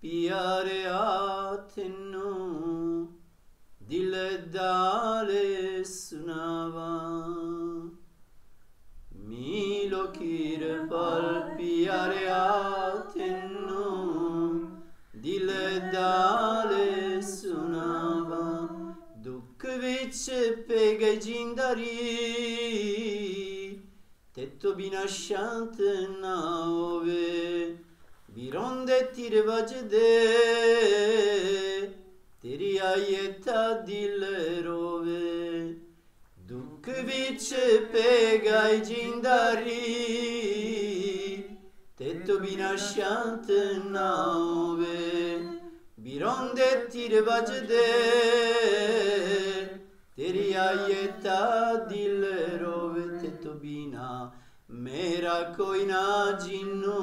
piare a tenno, dil dale sunava. Milo kir pal piare a tenno, dil dale sunava. Duk vich pega jindari, tetto binashant naove, vironde tir vajde, teri ayeta dil rove. Duk vich pega jindari, tetto binashant naove, vironde tir vajde, teri ayeta dil rove. Tetto bina mera koina jinnu,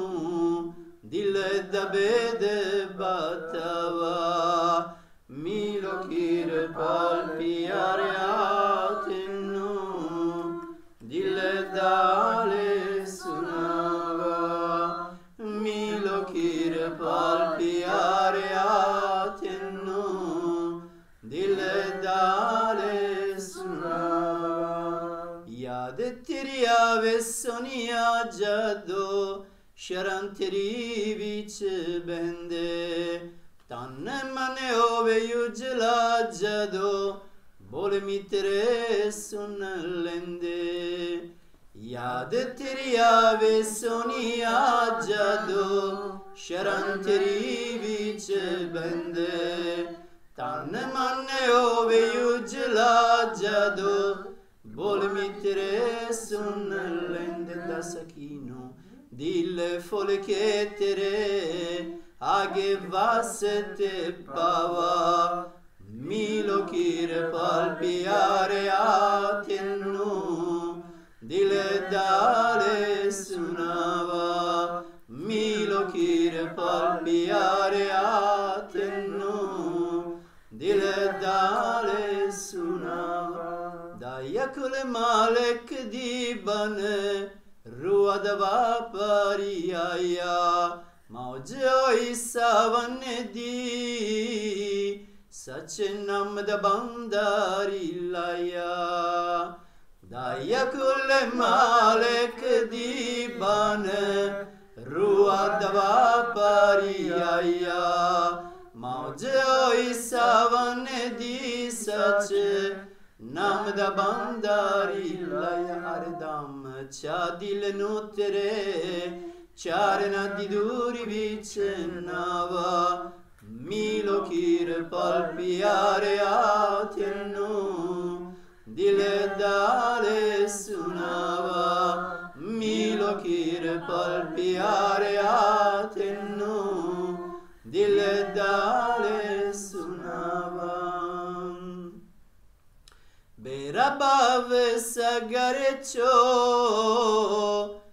dil dabede batava. Milo kir pal piare a tennu, dil dale sunava. Milo kir pal piare a tennu, dil dale sunava. Yad teri ave sonia jaddo, sharanteri vich bende, tanne mane ove yujla jado, bole mitere sun lende. Yad teri ave sonia jado, sharanteri vich bende, tanne mane ove yujla jado, bole mitere sun lende. Da sakino dille fole che tere, age vasete pava. Milo kir pal piare a tennu, dile dale sunava. Milo kir pal piare a tennu, dile dale sunava. Dayakul malek di bane, ruadava pariaya, maujoi savanne di, sachenam da bandarilaya. Dayakul malek di bane, ruadava pariaya, maujoi savanne di, sache nam da bandarilaya. Ardam cha dil nutere, charna di duri vicennava. Milo kir pal piare a tennu, dile dale sunava. Milo kir pal piare a tennu, dile dale sunava. Berabave sagarecho,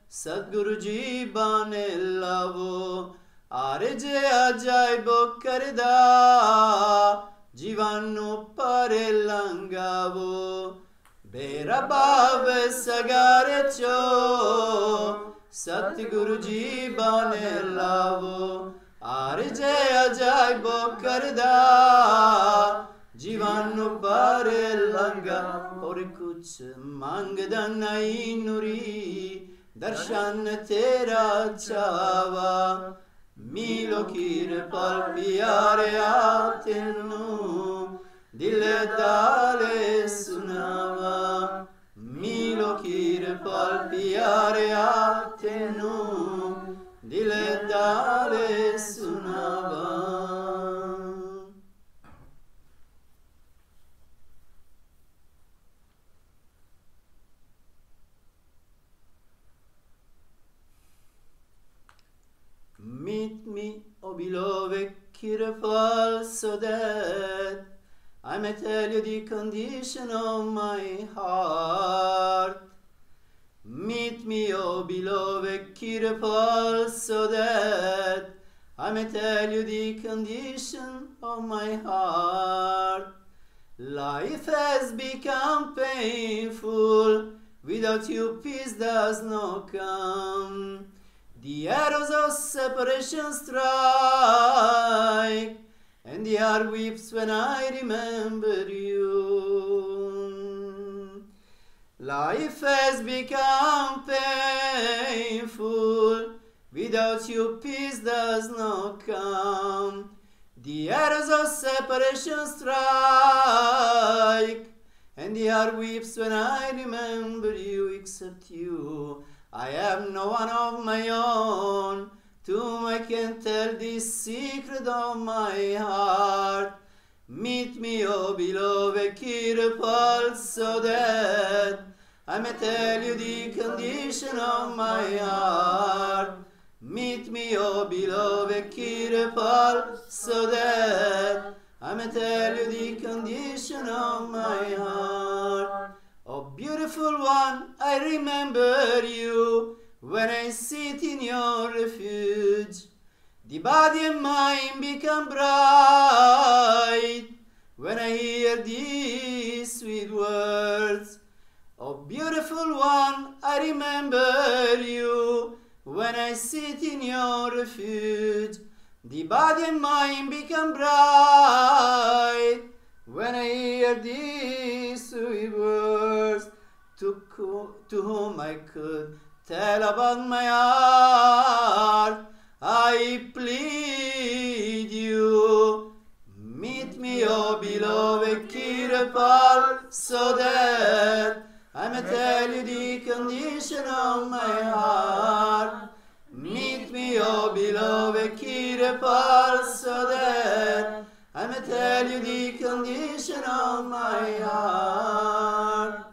Satguru ji bane lavo, areje ajaib karda, jivannu pare langavo. Berabave sagarecho, Satguru ji bane lavo, areje ajaib karda, jivannu pare langa. Or kuch mangda nahi nuri, darshan tera chava. Milo kir pal piare a tennu, dile dale sunava. Milo kir pal piare a tennu, dile dale sunava. Meet me, O beloved Kirpal, so that I may tell you the condition of my heart. Meet me, O beloved Kirpal, so that I may tell you the condition of my heart. Life has become painful, without you peace does not come. The arrows of separation strike, and the heart weeps when I remember you. Life has become painful, without you peace does not come. The arrows of separation strike, and the heart weeps when I remember you. Except you, I have no one of my own, to whom I can tell this secret of my heart. Meet me, oh beloved, keep a pulse so that I may tell you the condition of my heart. Meet me, oh beloved, keep a pulse so that I may tell you the condition of my heart. Oh beautiful one, I remember you when I sit in your refuge. The body and mind become bright when I hear these sweet words. Oh beautiful one, I remember you when I sit in your refuge. The body and mind become bright when I hear these sweet words. To whom I could tell about my heart, I plead you. Meet me, oh beloved, keep a pulse so that I may tell you the condition of my heart. Meet me, oh beloved, keep a pulse so that I may tell you the condition of my heart.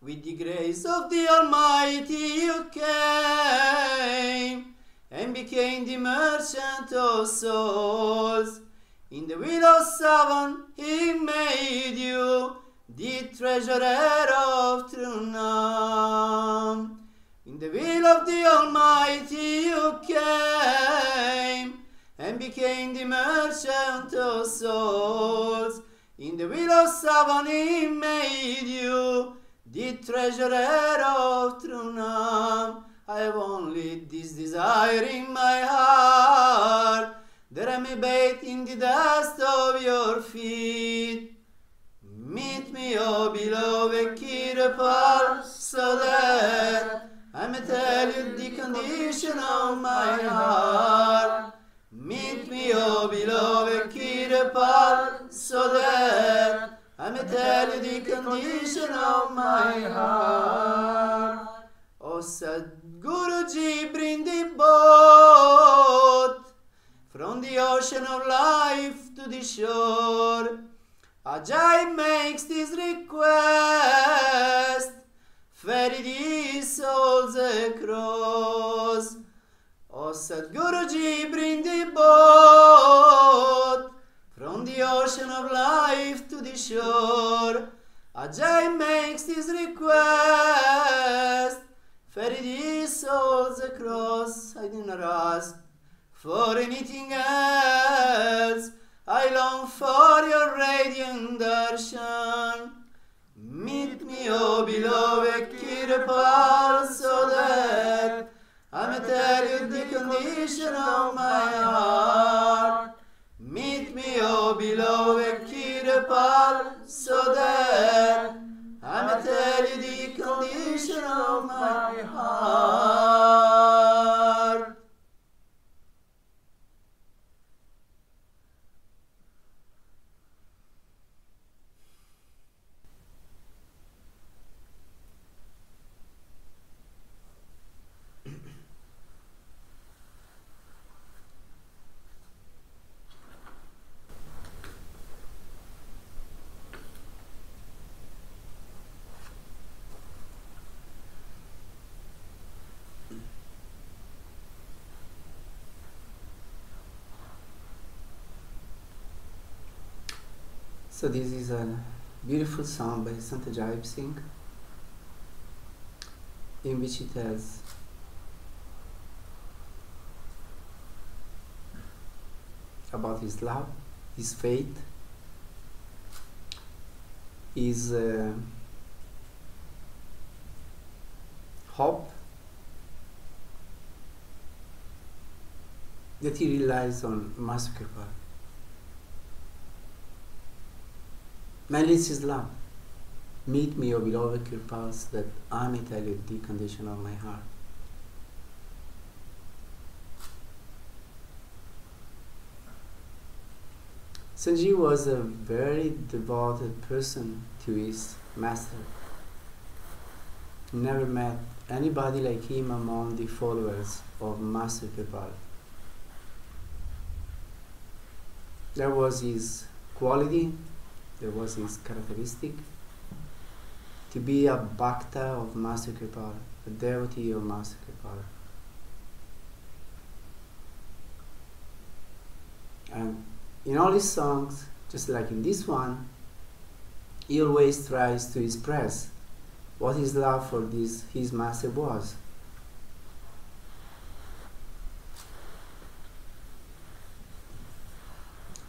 With the grace of the Almighty you came and became the merchant of souls. In the will of Savan he made you the treasurer of true Nam. In the will of the Almighty you came and became the merchant of souls. In the will of Savan he made you the treasurer of true Nam. I have only this desire in my heart, that I may bathe in the dust of your feet. Meet me, oh beloved, keep a pulse so that I may tell you the condition of my heart. Meet me, oh beloved, keep a pulse so that I may tell you the condition of my heart. Oh Satguru bring the boat from the ocean of life to the shore. Ajaib makes this request, ferry these souls across. Oh Satguru bring the boat from the ocean of life to the shore. Ajaib makes this request, ferry these souls across. I do not ask for anything else, I long for your radiant darshan. Meet me, oh beloved, keep a pulse so that I may tell you the condition of my heart. Meet me, oh beloved, keep a pulse so that I may tell you the condition of my heart. So this is a beautiful song by Sant Ajaib Singh, in which it has about his love, his faith, his hope, that he relies on Master Kripa. Mainly it's his love. Meet me, O beloved Kirpals, that I may tell you the condition of my heart. Sanji was a very devoted person to his master. Never met anybody like him among the followers of Master Kirpal. There was his quality, there was his characteristic, to be a bhakta of Master Kirpal, a devotee of Master Kirpal. And in all his songs, just like in this one, he always tries to express what his love for his master was.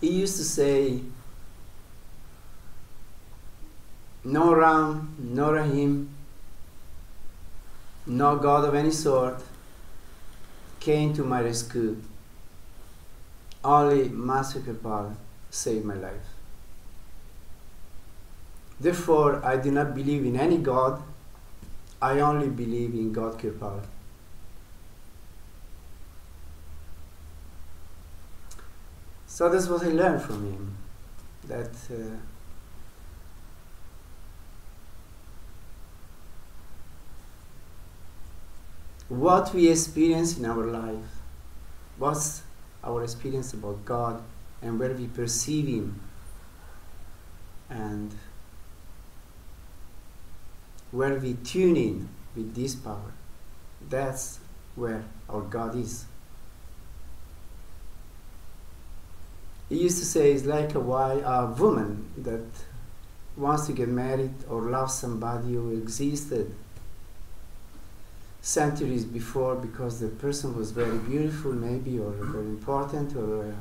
He used to say, no Ram, no Rahim, no God of any sort came to my rescue. Only Master Kirpal saved my life. Therefore, I do not believe in any God. I only believe in God Kirpal. So that's what I learned from him. That what we experience in our life, what's our experience about God, and where we perceive Him, and where we tune in with this power, that's where our God is. He used to say it's like a woman that wants to get married or loves somebody who existed centuries before because the person was very beautiful maybe, or very important, or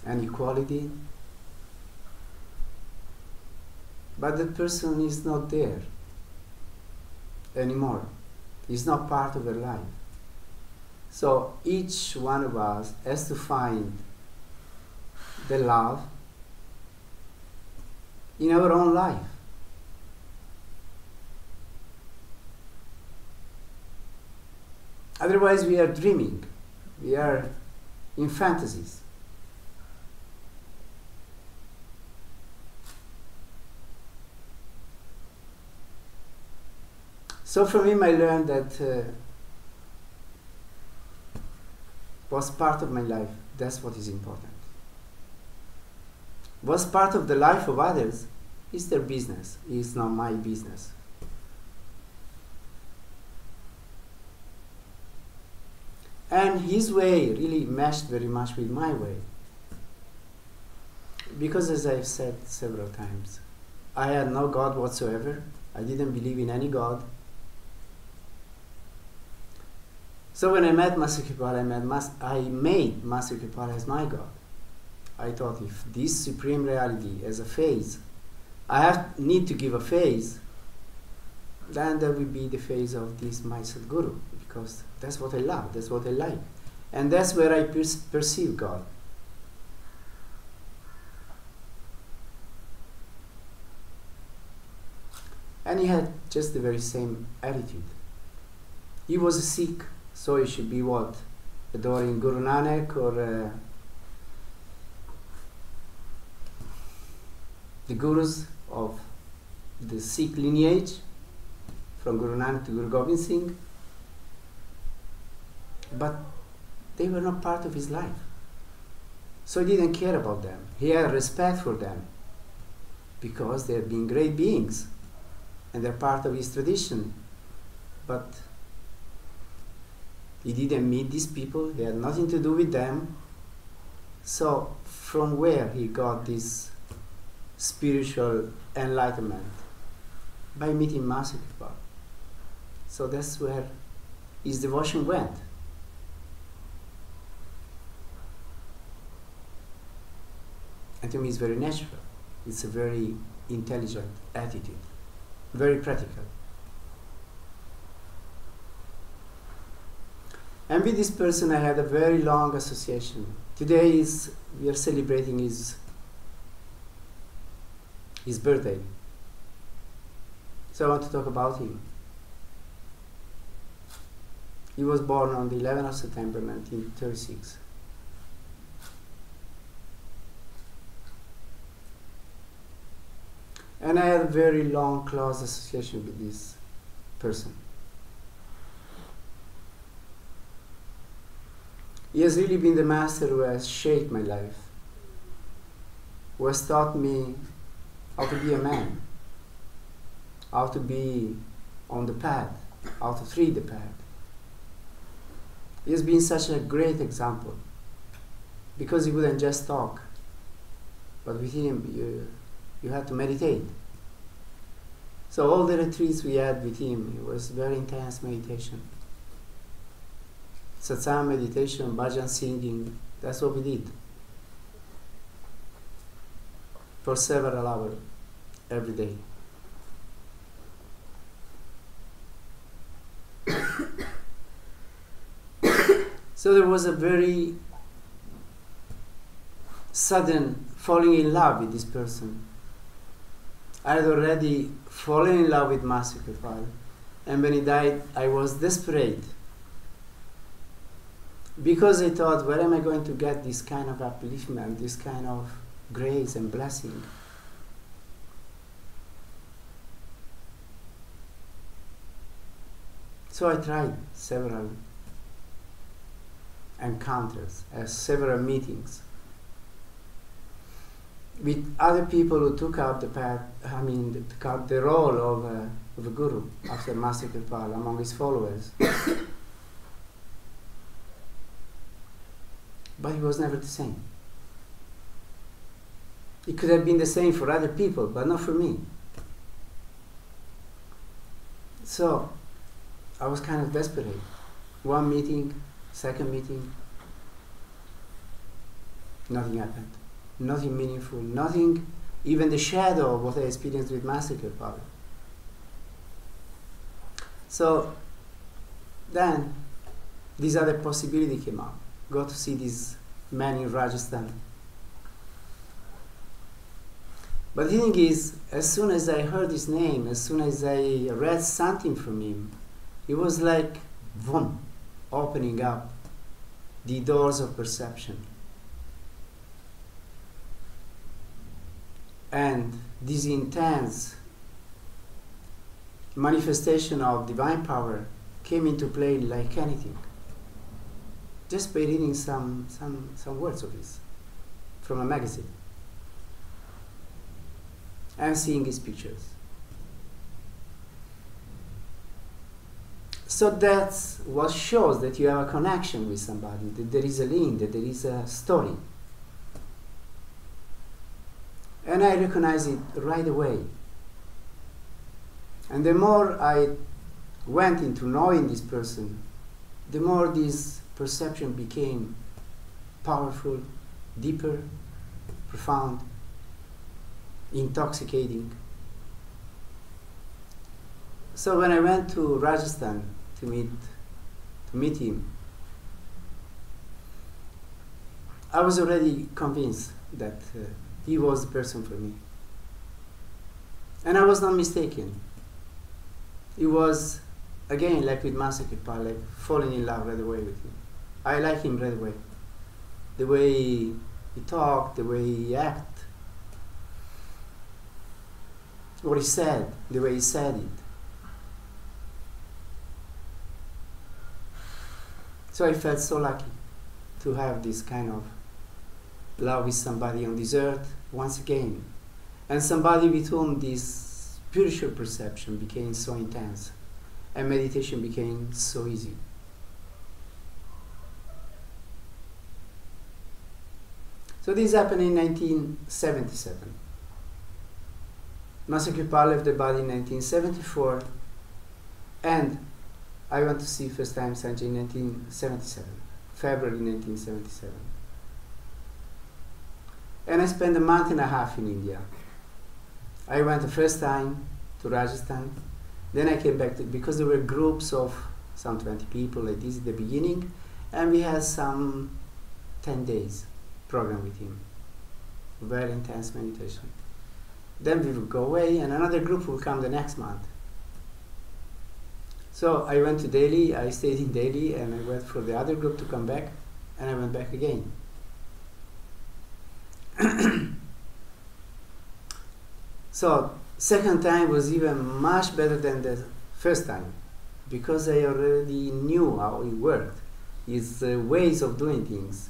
any quality. But the person is not there anymore. He's not part of her life. So each one of us has to find the love in our own life. Otherwise we are dreaming, we are in fantasies. So from him I learned that what's part of my life, that's what is important. What's part of the life of others is their business, it's not my business. And his way really meshed very much with my way. Because as I've said several times, I had no God whatsoever. I didn't believe in any God. So when I met Master Kirpal, I made Master Kirpal as my God. I thought if this Supreme Reality has a phase, I need to give a phase, then that will be the phase of this my Sadguru, because that's what I love, that's what I like. And that's where I perceive God. And he had just the very same attitude. He was a Sikh, so he should be what? Adoring Guru Nanak or the Gurus of the Sikh lineage, from Guru Nanak to Guru Gobind Singh. But they were not part of his life. So he didn't care about them. He had respect for them because they had been great beings and they're part of his tradition. But he didn't meet these people, he had nothing to do with them. So from where he got this spiritual enlightenment? By meeting Master Kirpal. So that's where his devotion went. And to me it's very natural. It's a very intelligent attitude, very practical. And with this person I had a very long association. Today we are celebrating his birthday. So I want to talk about him. He was born on the 11th of September 1936. And I had a very long, close association with this person. He has really been the master who has shaped my life, who has taught me how to be a man, how to be on the path, how to treat the path. He has been such a great example, because he wouldn't just talk, but with him you had to meditate. So all the retreats we had with him, it was very intense meditation. Satsang meditation, bhajan singing, that's what we did. For several hours every day. So there was a very sudden falling in love with this person. I had already fallen in love with Master Kripal, and when he died I was desperate, because I thought, where am I going to get this kind of upliftment, this kind of grace and blessing? So I tried several encounters, several meetings with other people who took up the path, took up the role of a guru after Master Kripal among his followers. But he was never the same. It could have been the same for other people, but not for me. So I was kind of desperate. One meeting, second meeting, nothing happened. Nothing meaningful, nothing, even the shadow of what I experienced with Master Kripal. So then this other possibility came up. Got to see this man in Rajasthan. But the thing is, as soon as I heard his name, as soon as I read something from him, it was like, boom, opening up the doors of perception. And this intense manifestation of divine power came into play like anything, just by reading some words of his from a magazine and seeing his pictures. So that's what shows that you have a connection with somebody, that there is a link, that there is a story. And I recognize it right away. And the more I went into knowing this person, the more this perception became powerful, deeper, profound, intoxicating. So when I went to Rajasthan to meet him, I was already convinced that he was the person for me. And I was not mistaken. It was, again, like with Master Kripal, like falling in love right away with him. I like him right away. The way he talked, the way he acted, what he said, the way he said it. So I felt so lucky to have this kind of love with somebody on this earth once again, and somebody with whom this spiritual perception became so intense and meditation became so easy. So this happened in 1977. Master Kripal left the body in 1974, and I went to see first time Sanjay in 1977, February 1977. And I spent a month and a half in India. I went the first time to Rajasthan, then I came back because there were groups of some 20 people like this at the beginning, And we had some 10 days program with him. Very intense meditation. Then we would go away and another group would come the next month. So I went to Delhi, I stayed in Delhi and I wait for the other group to come back and I went back again. So second time was even much better than the first time because I already knew how it worked, his ways of doing things,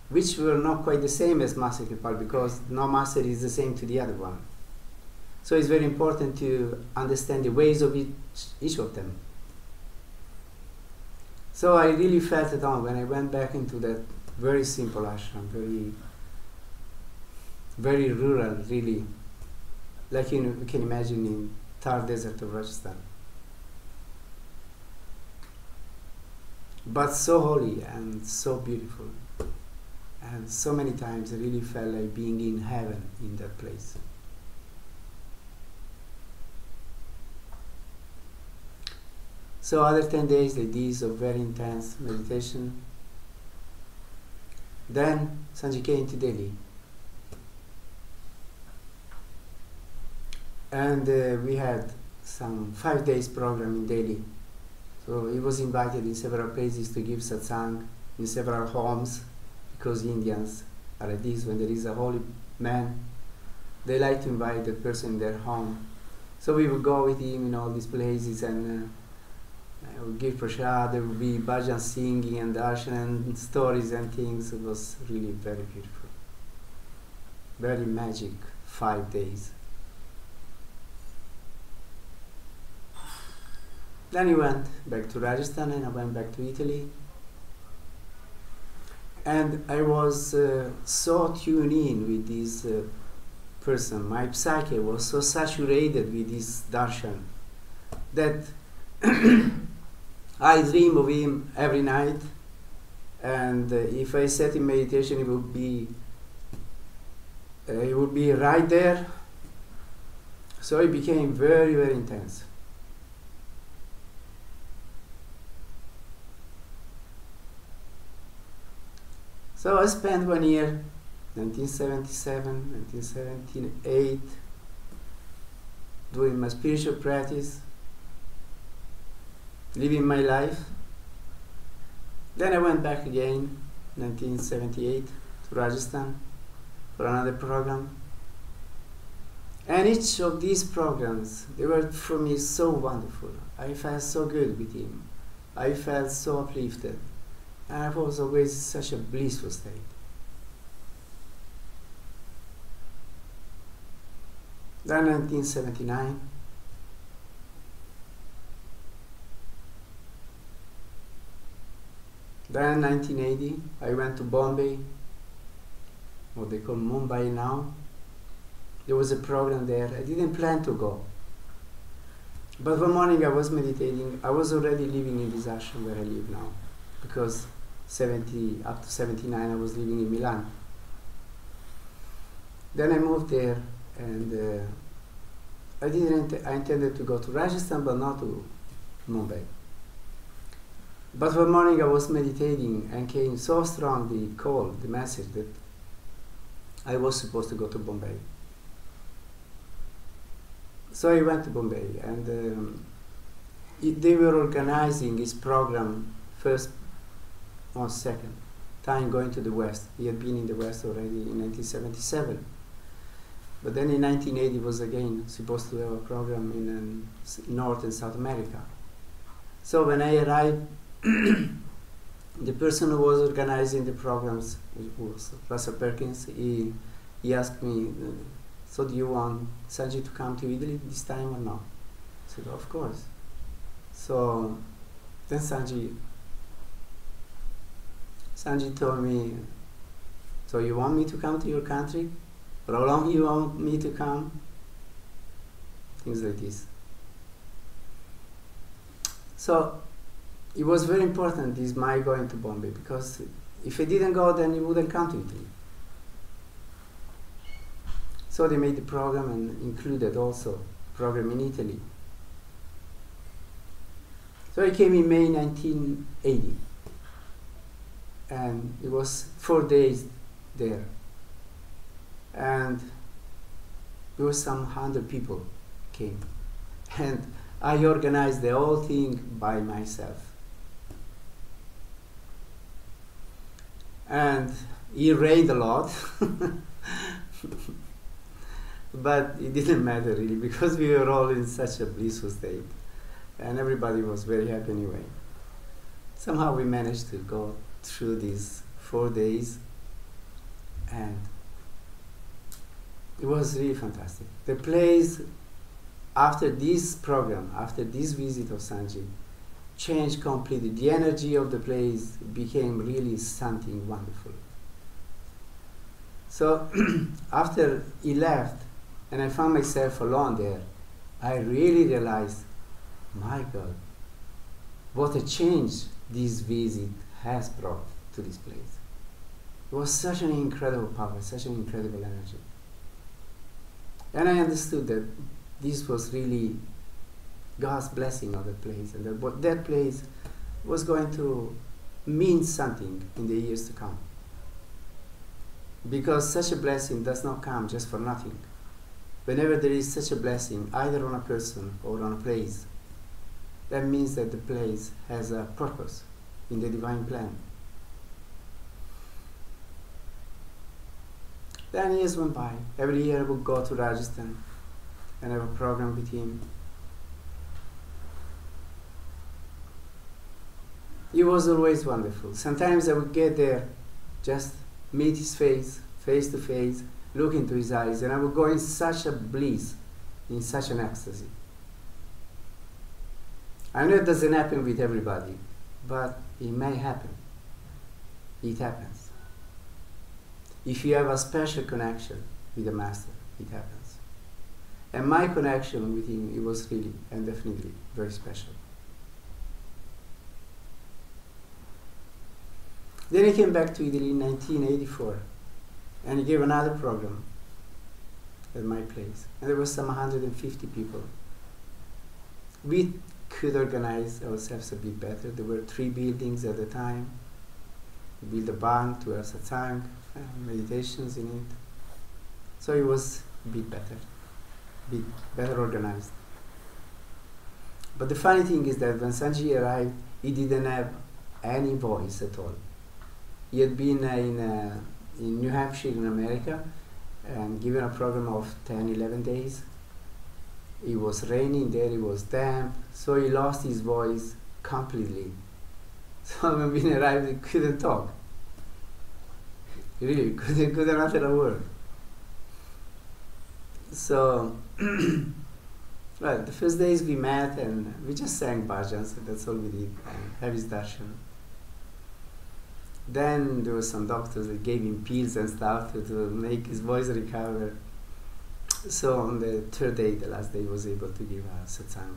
which were not quite the same as Master Kripal because no master is the same to the other one. So it's very important to understand the ways of each of them. So I really felt at home when I went back into that very simple ashram, very rural, really, like you can imagine in Thar desert of Rajasthan. But so holy and so beautiful. And so many times I really felt like being in heaven in that place. So other 10 days like these of very intense meditation. Then Sanji came to Delhi. And we had some 5 days program in Delhi. So he was invited in several places to give satsang in several homes, because Indians are like this, when there is a holy man, they like to invite that person in their home. So we would go with him in all these places and I would give prasad, there would be bhajan singing and darshan and stories and things. It was really very beautiful. Very magic 5 days. Then he went back to Rajasthan and I went back to Italy. And I was so tuned in with this person. My psyche was so saturated with this darshan that I dream of him every night. And if I sat in meditation, it would be right there. So it became very, very intense. So I spent 1 year, 1977, 1978, doing my spiritual practice, living my life. Then I went back again, 1978, to Rajasthan for another program. And each of these programs, they were for me so wonderful. I felt so good with him. I felt so uplifted. And I was always such a blissful state. Then 1979, then 1980, I went to Bombay, what they call Mumbai now. There was a program there. I didn't plan to go. But one morning I was meditating. I was already living in this ashram where I live now, because up to 79 I was living in Milan. Then I moved there and I intended to go to Rajasthan but not to Mumbai. But one morning I was meditating and came so strong the message that I was supposed to go to Bombay. So I went to Bombay and they were organizing his program first or second time going to the West. He had been in the West already in 1977. But then in 1980 was again supposed to have a program in North and South America. So when I arrived, the person who was organizing the programs, which was Russell Perkins, he asked me, so do you want Sanji to come to Italy this time or not? I said, of course. So then Sanji told me, so you want me to come to your country? For how long you want me to come? Things like this. So it was very important, this my going to Bombay, because if I didn't go, then he wouldn't come to Italy. So they made the program and included also program in Italy. So I came in May 1980. and it was 4 days there, and there was some 100 people came, and I organized the whole thing by myself. And it rained a lot, but it didn't matter really, because we were all in such a blissful state, and everybody was very happy anyway. Somehow we managed to go through these 4 days, and it was really fantastic. The place, after this program, after this visit of Sanji, changed completely. The energy of the place became really something wonderful. So after he left and I found myself alone there, I really realized, my God, what a change this visit has brought to this place. It was such an incredible power, such an incredible energy. And I understood that this was really God's blessing on that place, and that place was going to mean something in the years to come. Because such a blessing does not come just for nothing. Whenever there is such a blessing, either on a person or on a place, that means that the place has a purpose in the divine plan. Then years went by. Every year I would go to Rajasthan and have a program with him. It was always wonderful. Sometimes I would get there, just meet his face to face, look into his eyes, and I would go in such a bliss, in such an ecstasy. I know it doesn't happen with everybody, but it may happen. It happens. If you have a special connection with the Master, it happens. And my connection with him, it was really and definitely very special. Then he came back to Italy in 1984, and he gave another program at my place. And there were some 150 people. We could organize ourselves a bit better. There were 3 buildings at the time. We built a barn to have Satsang, meditations in it. So it was a bit better organized. But the funny thing is that when Sanji arrived, he didn't have any voice at all. He had been in New Hampshire in America and given a program of 10, 11 days. It was raining there, it was damp, so he lost his voice completely. So when we arrived, he couldn't talk. Really, couldn't utter a word. So, well, the first days we met and we just sang bhajans, that's all we did, and have his darshan. Then there were some doctors that gave him pills and stuff to make his voice recover. So on the 3rd day, the last day, he was able to give a satsang.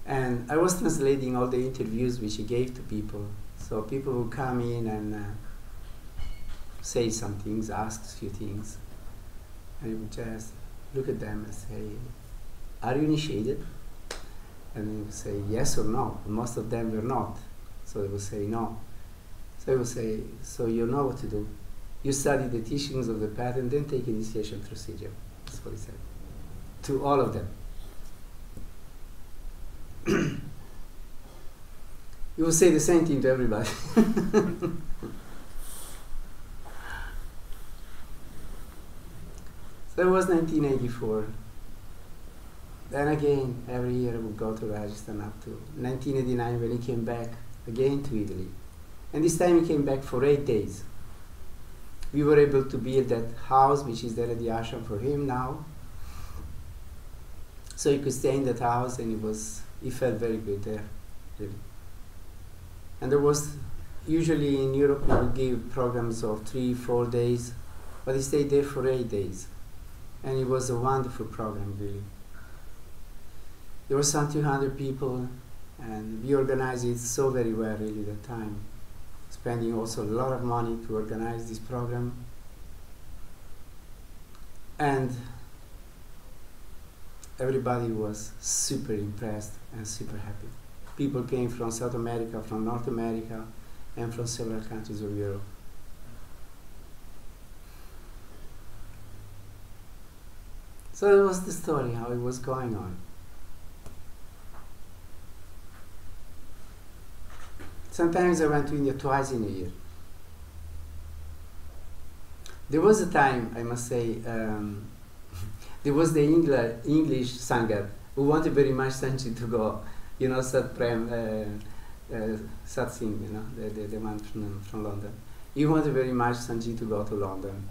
And I was translating all the interviews which he gave to people. So people would come in and say some things, ask a few things. And he would just look at them and say, "Are you initiated?" And he would say yes or no. And most of them were not. So they would say no. So he would say, "So you know what to do. You study the teachings of the path and then take initiation through Sirio." That's what he said. To all of them. He would say the same thing to everybody. So it was 1984. Then again, every year I would go to Rajasthan up to 1989 when he came back again to Italy. And this time he came back for 8 days. We were able to build that house, which is there at the ashram for him now. So he could stay in that house, and he felt very good there, really. And there was, usually in Europe we would give programs of 3-4 days, but he stayed there for 8 days. And it was a wonderful program, really. There were some 200 people, and we organized it so very well, really, that time. Spending also a lot of money to organize this program. And everybody was super impressed and super happy. people came from South America, from North America, and from several countries of Europe. So that was the story, how it was going on. Sometimes I went to India twice in a year. There was a time, I must say, there was the English Sangha who wanted very much Sanchi to go, you know, Satsang, you know, the one from London. He wanted very much Sanji to go to London.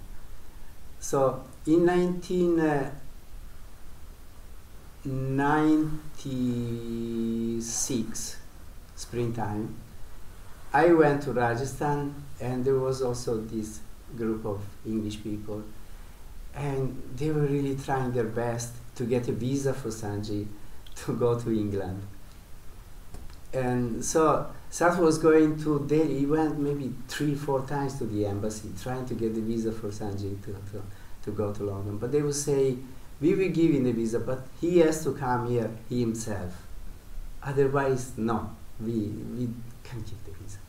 So in 1996, springtime, I went to Rajasthan, and there was also this group of English people, and they were really trying their best to get a visa for Sanji to go to England. And so Sat was going to Delhi. He went maybe 3-4 times to the embassy trying to get the visa for Sanji to go to London. But they would say, we will give him the visa, but he has to come here himself. Otherwise, no, we can't give the visa.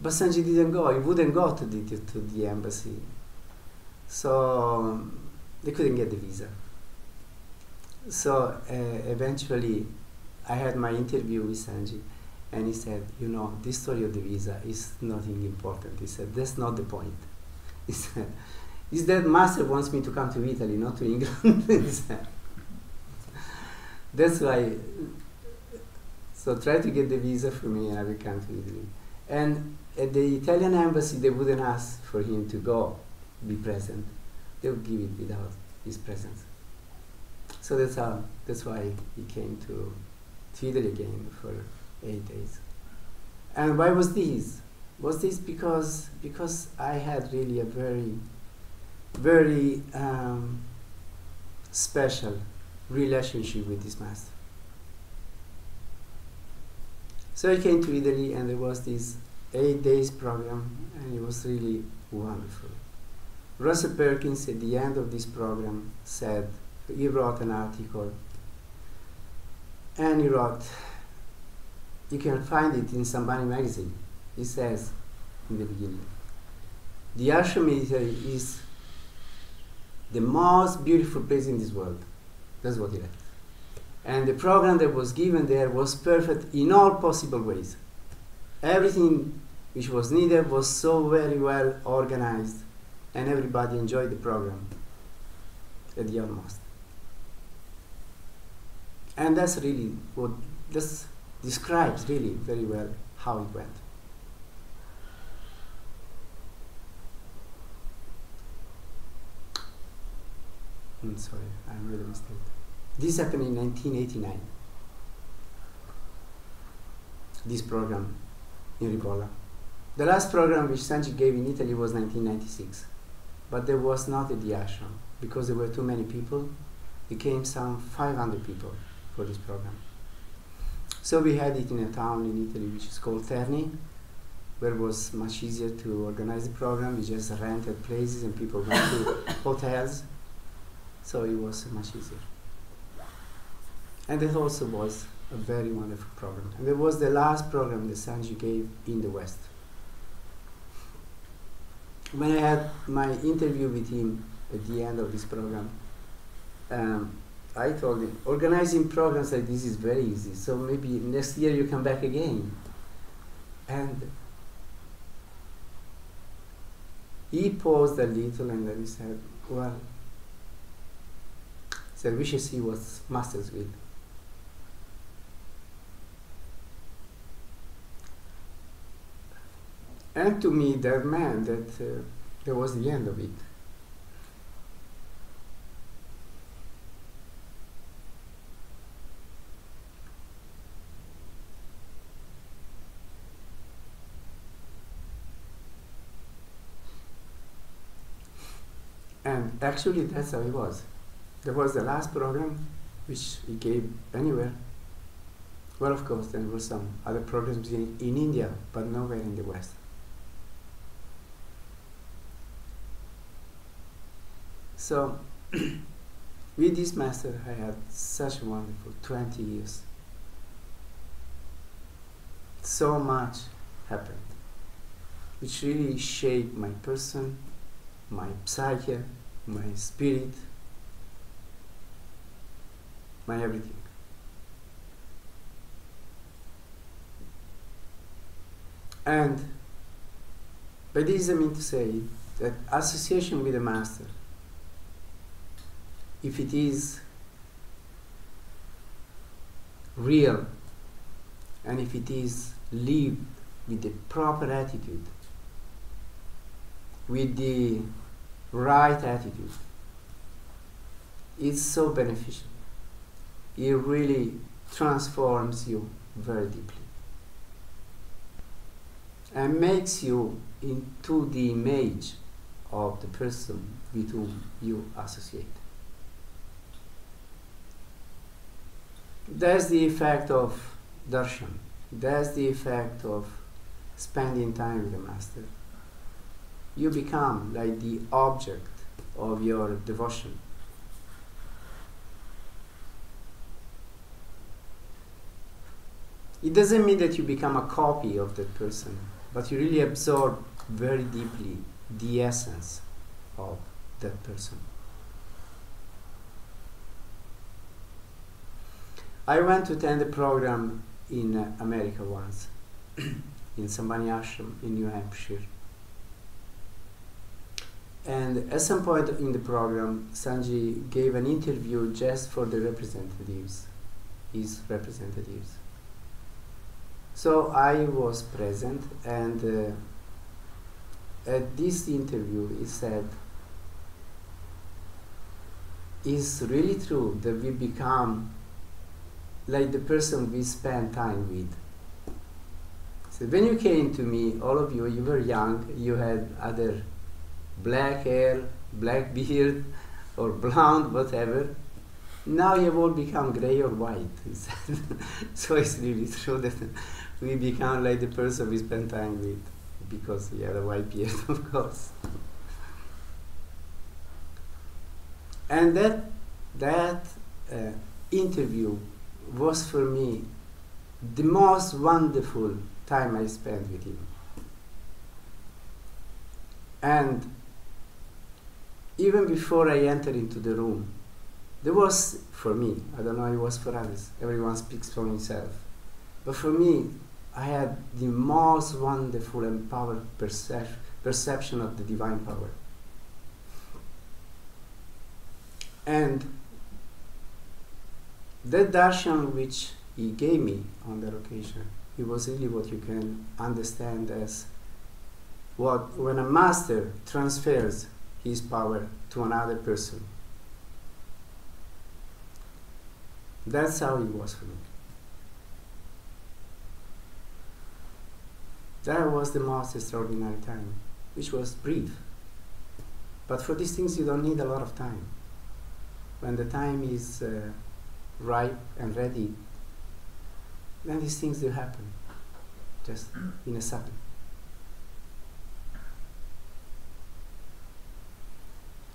But Sanji didn't go. He wouldn't go to the embassy. So they couldn't get the visa. So eventually, I had my interview with Sanji, and he said, you know, this story of the visa is nothing important. He said, that's not the point. He said, is that master wants me to come to Italy, not to England. He said, that's why, so try to get the visa for me and I will come to Italy. And at the Italian embassy, they wouldn't ask for him to go, be present. They would give it without his presence. So that's why he came to Italy again for 8 days. And why was this? Was this because I had really a very, very special relationship with this master. So I came to Italy, and there was this 8 days program, and it was really wonderful. Russell Perkins, at the end of this program, said, he wrote an article, and he wrote, you can find it in Sambani magazine. He says in the beginning, the ashram military is the most beautiful place in this world. That's what he wrote. And the program that was given there was perfect in all possible ways. Everything which was needed was so very well organized, and everybody enjoyed the program at the utmost. And that's really what this describes really very well how it went. Sorry, I made a mistake. This happened in 1989. This program in Ripolla. The last program which Sanji gave in Italy was 1996, but there was not at the ashram because there were too many people. It came some 500 people for this program. So we had it in a town in Italy which is called Terni, where it was much easier to organize the program. We just rented places and people went to hotels, so it was much easier. And that also was a very wonderful program. And it was the last program that Sanji gave in the West. When I had my interview with him at the end of this program, I told him, organizing programs like this is very easy, so maybe next year you come back again. And he paused a little and then he said, well, we should see what masters will. And to me, that meant that that was the end of it. And actually, that's how it was. That was the last program which he gave anywhere. Well, of course, there were some other programs in India, but nowhere in the West. So, with this master, I had such a wonderful 20 years. so much happened, which really shaped my person, my psyche, my spirit, my everything. And by this I mean to say that association with the Master, if it is real and if it is lived with the proper attitude, with the right attitude, it's so beneficial. It really transforms you very deeply and makes you into the image of the person with whom you associate. That's the effect of darshan. That's the effect of spending time with the Master. You become like the object of your devotion. It doesn't mean that you become a copy of that person, but you really absorb very deeply the essence of that person. I went to attend a program in America once, in Sambani Ashram in New Hampshire. And at some point in the program, Sanji gave an interview just for the representatives, his representatives. So I was present, and at this interview he said, "It's really true that we become like the person we spend time with." So when you came to me, all of you, you were young, you had either black hair, black beard, or blonde, whatever. Now you have all become gray or white, he said. So it's really true that we become like the person we spend time with, because he had a white beard, of course. And that interview was for me the most wonderful time I spent with him. And even before I entered into the room, there was, for me, I don't know how it was for others, everyone speaks for himself, but for me, I had the most wonderful and powerful perception of the divine power. And that darshan which he gave me on that occasion, it was really what you can understand as when a master transfers his power to another person. That's how it was for me. That was the most extraordinary time, which was brief. But for these things you don't need a lot of time. When the time is ripe and ready, then these things do happen, just in a second.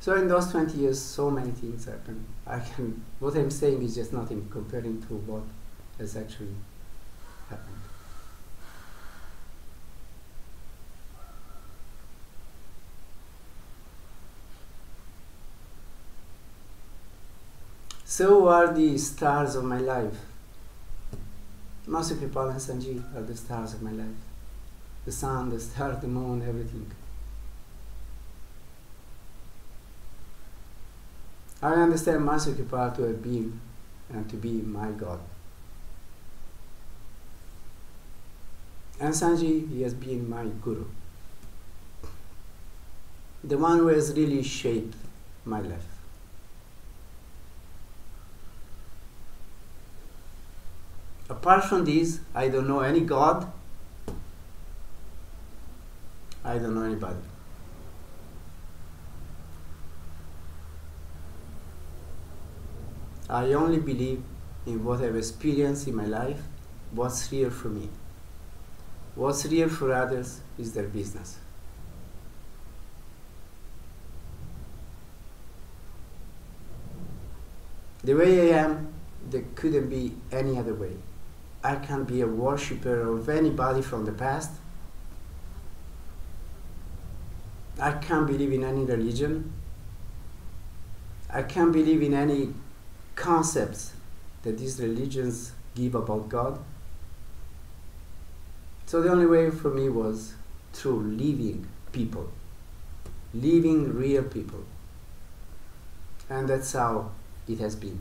So in those 20 years, so many things happened. What I'm saying is just nothing comparing to what has actually happened. So are the stars of my life. Master Kripal and Sanji are the stars of my life. The sun, the star, the moon, everything. I understand Master Kripal to have been and to be my God. And Sanji, he has been my Guru. The one who has really shaped my life. Apart from this, I don't know any God. I don't know anybody. I only believe in what I've experienced in my life, what's real for me. What's real for others is their business. The way I am, there couldn't be any other way. I can't be a worshipper of anybody from the past. I can't believe in any religion. I can't believe in any concepts that these religions give about God. So the only way for me was through living people, living real people. And that's how it has been.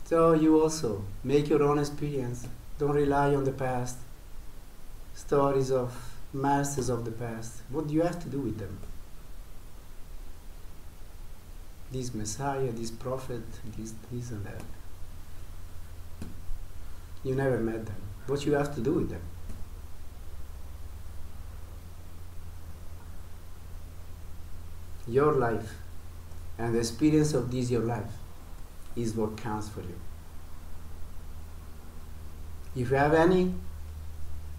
So you also make your own experience. Don't rely on the past. Stories of masters of the past. What do you have to do with them? This Messiah, this prophet, this and that. You never met them. What you have to do with them? Your life and the experience of this your life is what counts for you. If you have any,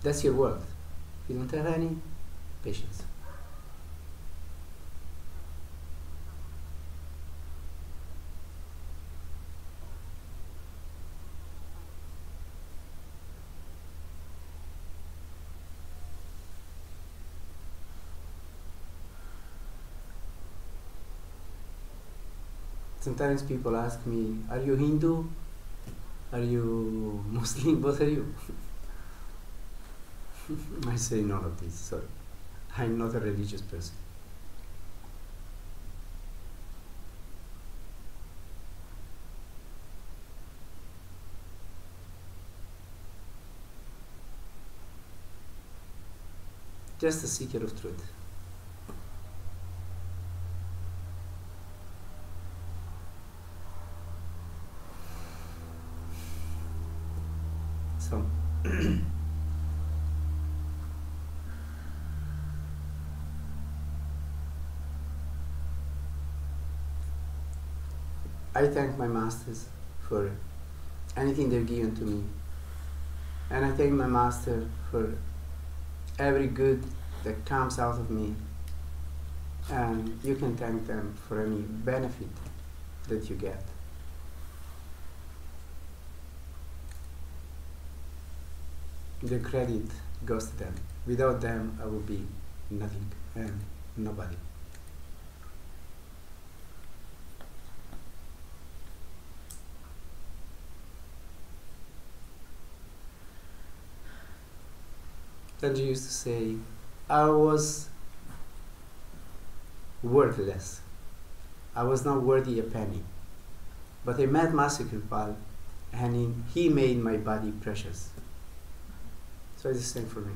that's your worth. If you don't have any, patience. Sometimes people ask me, are you Hindu? Are you Muslim? What are you? I say none of this, sorry. I'm not a religious person. Just a seeker of truth. So I thank my masters for anything they've given to me, and I thank my master for every good that comes out of me, and you can thank them for any benefit that you get. The credit goes to them. Without them, I would be nothing and nobody. Sanji used to say, I was worthless. I was not worthy a penny. But I met Master Kripal, and he made my body precious. So it's the same for me.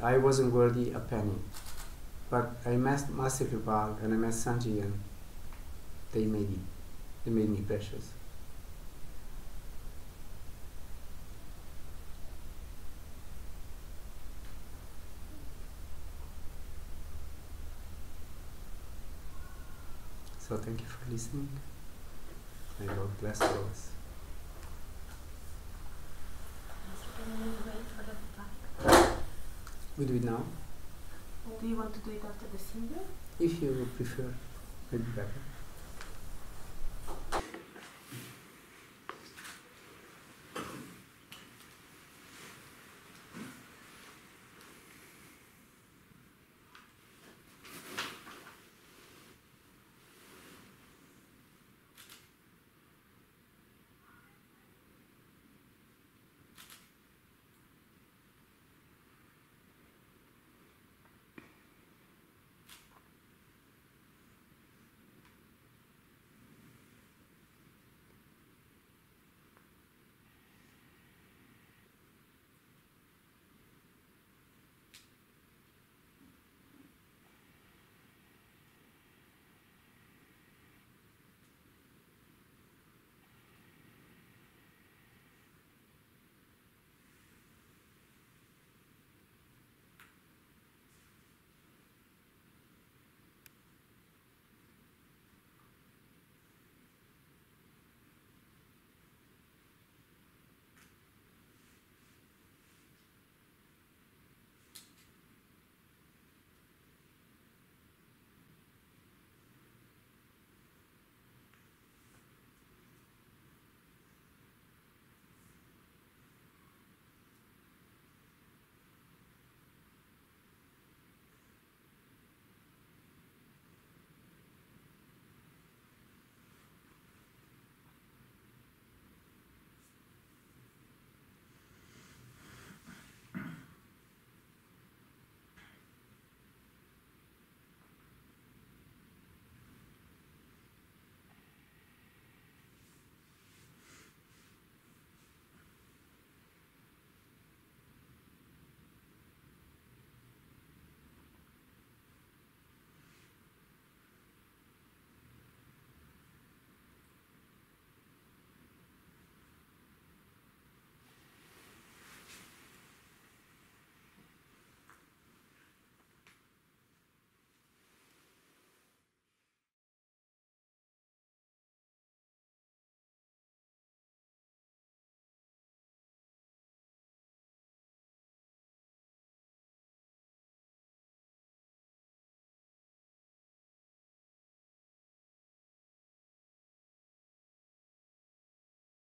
I wasn't worthy a penny, but I met Master Kripal and I met Sanji, and they made me precious. So thank you for listening, and God bless all of us. We do it now. Do you want to do it after the singer? If you prefer, maybe better.